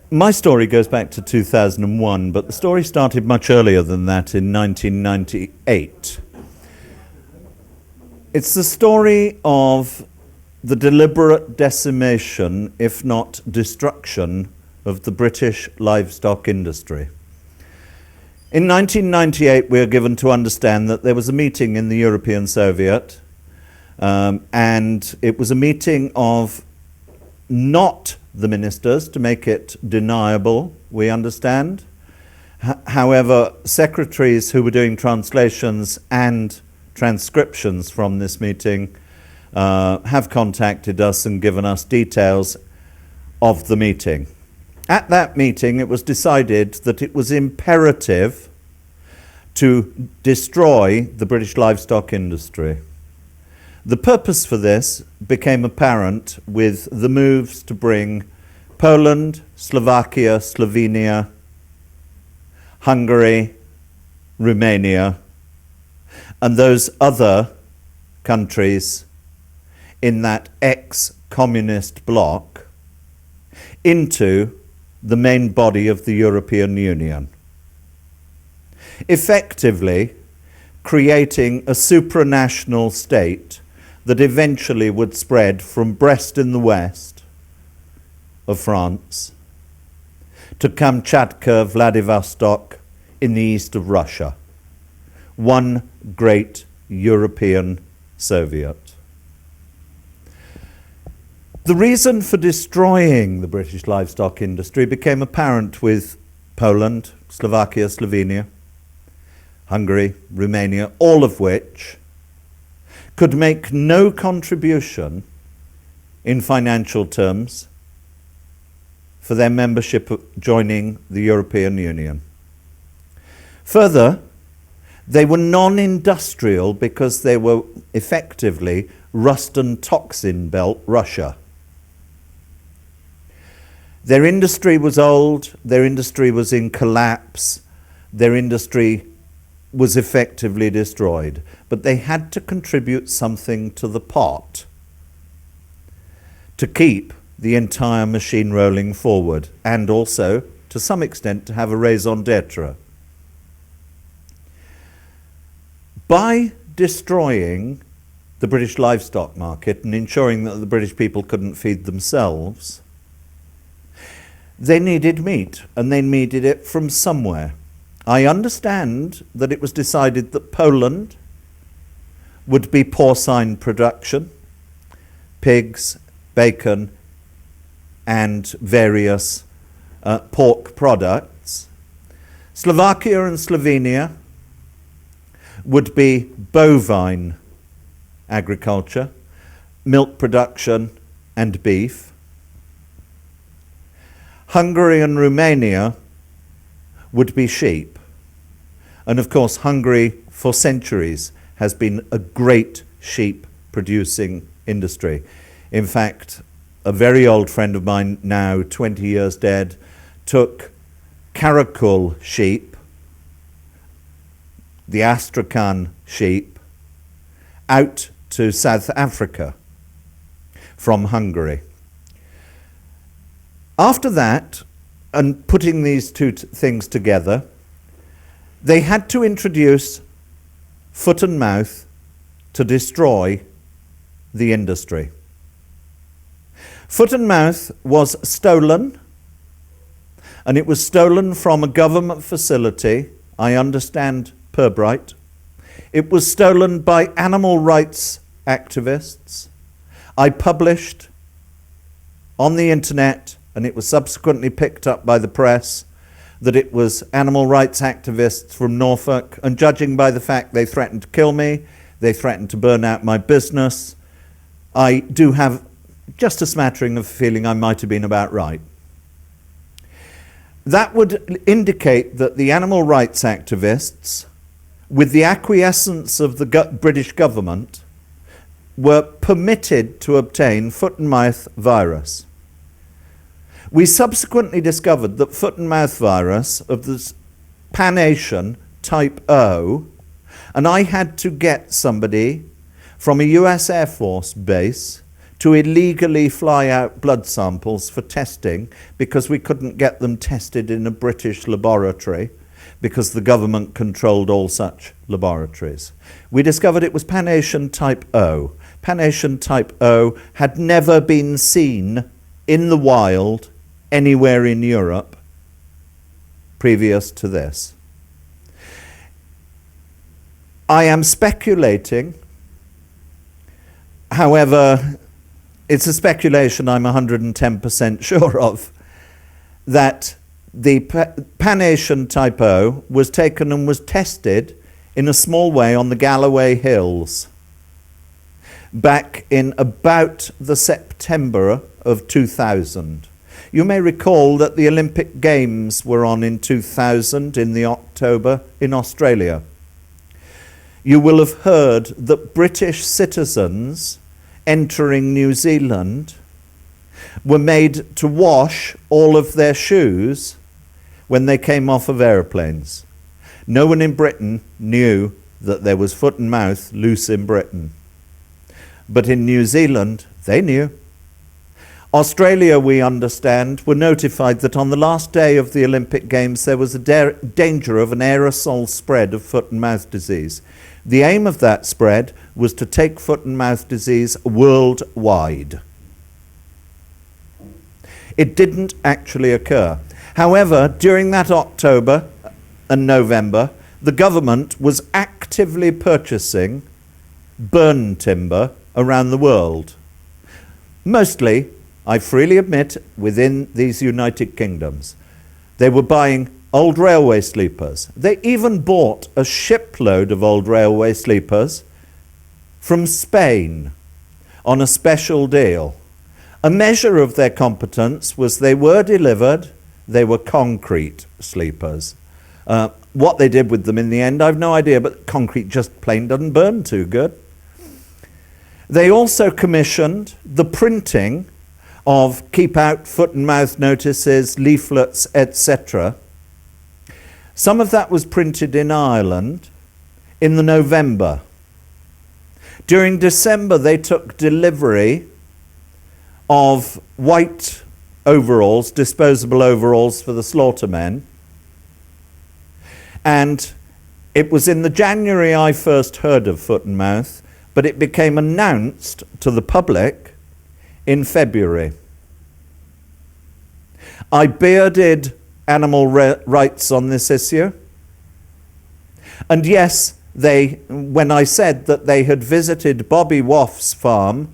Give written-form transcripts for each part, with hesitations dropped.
My story goes back to 2001, but the story started much earlier than that in 1998. It's the story of the deliberate decimation, if not destruction, of the British livestock industry. In 1998, we are given to understand that there was a meeting in the European Soviet, and it was a meeting of not the ministers, to make it deniable, we understand. However, secretaries who were doing translations and transcriptions from this meeting have contacted us and given us details of the meeting. At that meeting, it was decided that it was imperative to destroy the British livestock industry. The purpose for this became apparent with the moves to bring Poland, Slovakia, Slovenia, Hungary, Romania, and those other countries in that ex-communist bloc into the main body of the European Union, effectively creating a supranational state that eventually would spread from Brest in the west of France to Kamchatka, Vladivostok in the east of Russia. One great European Soviet. The reason for destroying the British livestock industry became apparent with Poland, Slovakia, Slovenia, Hungary, Romania, all of which could make no contribution in financial terms for their membership of joining the European Union. Further, they were non-industrial because they were effectively rust and toxin belt Russia. Their industry was old, their industry was in collapse, their industry was effectively destroyed. But they had to contribute something to the pot to keep the entire machine rolling forward, and also, to some extent, to have a raison d'etre. By destroying the British livestock market and ensuring that the British people couldn't feed themselves, they needed meat, and they needed it from somewhere. I understand that it was decided that Poland would be porcine production, pigs, bacon, and various pork products. Slovakia and Slovenia would be bovine agriculture, milk production, and beef. Hungary and Romania would be sheep. And of course, Hungary for centuries has been a great sheep producing industry. In fact, a very old friend of mine, now 20 years dead, took Karakul sheep, the Astrakhan sheep, out to South Africa from Hungary. After that, and putting these two things together, they had to introduce foot and mouth to destroy the industry. Foot and mouth was stolen, and it was stolen from a government facility, I understand Pirbright. It was stolen by animal rights activists. I published on the internet, and it was subsequently picked up by the press, that it was animal rights activists from Norfolk, and judging by the fact they threatened to kill me, they threatened to burn out my business, I do have just a smattering of feeling I might have been about right. That would indicate that the animal rights activists, with the acquiescence of the British government, were permitted to obtain foot and mouth virus. We subsequently discovered that foot and mouth virus of the Pan-Asian type O, and I had to get somebody from a US Air Force base to illegally fly out blood samples for testing because we couldn't get them tested in a British laboratory because the government controlled all such laboratories. We discovered it was Pan-Asian type O. Pan-Asian type O had never been seen in the wild anywhere in Europe previous to this. I am speculating, however, it's a speculation I'm 110% sure of, that the Pan-Asian type O was taken and was tested in a small way on the Galloway Hills back in about the September of 2000. You may recall that the Olympic Games were on in 2000 in the October in Australia. You will have heard that British citizens entering New Zealand were made to wash all of their shoes when they came off of aeroplanes. No one in Britain knew that there was foot and mouth loose in Britain. But in New Zealand, they knew. Australia, we understand, were notified that on the last day of the Olympic Games there was a danger of an aerosol spread of foot and mouth disease. The aim of that spread was to take foot and mouth disease worldwide. It didn't actually occur. However, during that October and November, the government was actively purchasing burn timber around the world. Mostly, I freely admit, within these United Kingdoms. They were buying old railway sleepers. They even bought a shipload of old railway sleepers from Spain on a special deal. A measure of their competence was they were delivered, they were concrete sleepers. What they did with them in the end, I've no idea, but concrete just plain doesn't burn too good. They also commissioned the printing of keep out foot and mouth notices, leaflets, etc. Some of that was printed in Ireland in the November. During December, they took delivery of white overalls, disposable overalls for the slaughtermen. And it was in the January I first heard of foot and mouth, but it became announced to the public in February. I bearded animal rights on this issue. And yes, when I said that they had visited Bobby Waugh's farm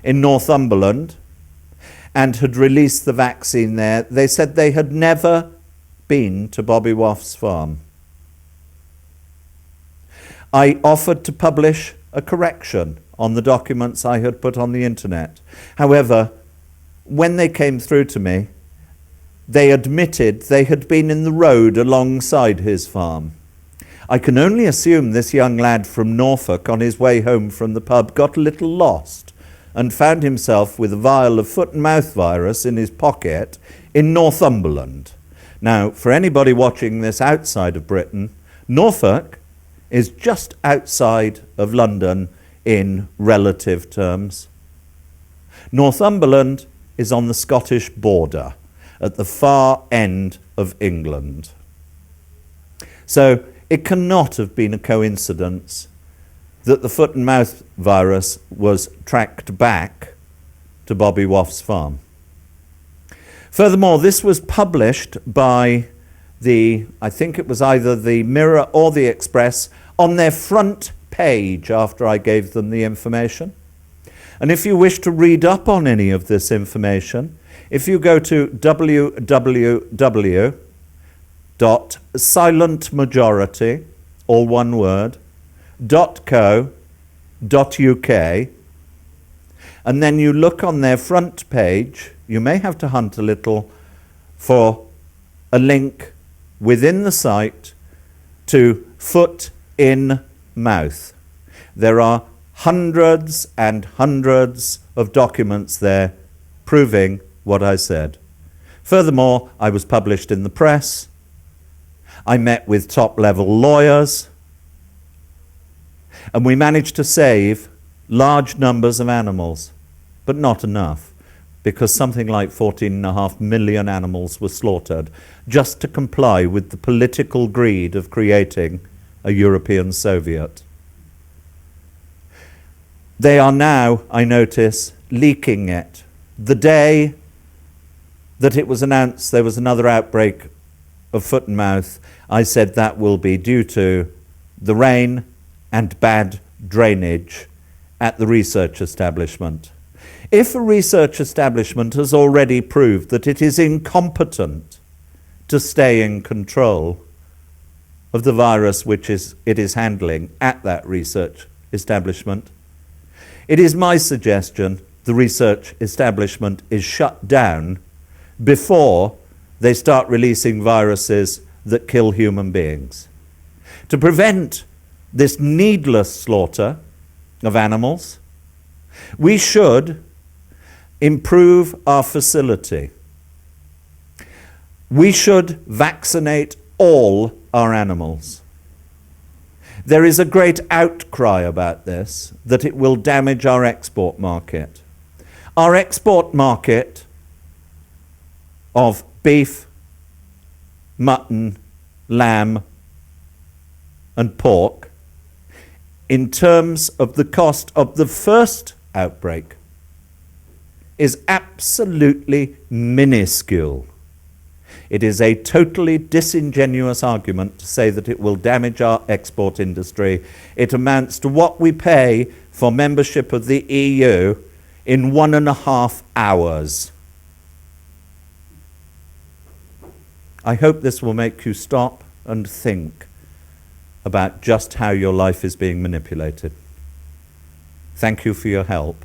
in Northumberland and had released the vaccine there, they said they had never been to Bobby Waugh's farm. I offered to publish a correction on the documents I had put on the internet. However, when they came through to me, they admitted they had been in the road alongside his farm. I can only assume this young lad from Norfolk on his way home from the pub got a little lost and found himself with a vial of foot and mouth virus in his pocket in Northumberland. Now, for anybody watching this outside of Britain, Norfolk is just outside of London in relative terms. Northumberland is on the Scottish border, at the far end of England. So it cannot have been a coincidence that the foot and mouth virus was tracked back to Bobby Waugh's farm. Furthermore, this was published by I think it was either the Mirror or the Express, on their front page after I gave them the information. And if you wish to read up on any of this information, if you go to www.silentmajority, all one word, .co.uk, and then you look on their front page, you may have to hunt a little for a link within the site to foot in mouth. There are hundreds and hundreds of documents there proving what I said. Furthermore, I was published in the press. I met with top-level lawyers, and we managed to save large numbers of animals. but not enough, because something like 14.5 million animals were slaughtered just to comply with the political greed of creating a European Soviet. They are now, I notice, leaking it. The day that it was announced there was another outbreak of foot and mouth, I said that will be due to the rain and bad drainage at the research establishment. If a research establishment has already proved that it is incompetent to stay in control of the virus which it is handling at that research establishment, it is my suggestion the research establishment is shut down before they start releasing viruses that kill human beings. To prevent this needless slaughter of animals, we should improve our facility. We should vaccinate all our animals. There is a great outcry about this, that it will damage our export market. Our export market of beef, mutton, lamb, and pork, in terms of the cost of the first outbreak, is absolutely minuscule. It is a totally disingenuous argument to say that it will damage our export industry. It amounts to what we pay for membership of the EU in 1.5 hours. I hope this will make you stop and think about just how your life is being manipulated. Thank you for your help.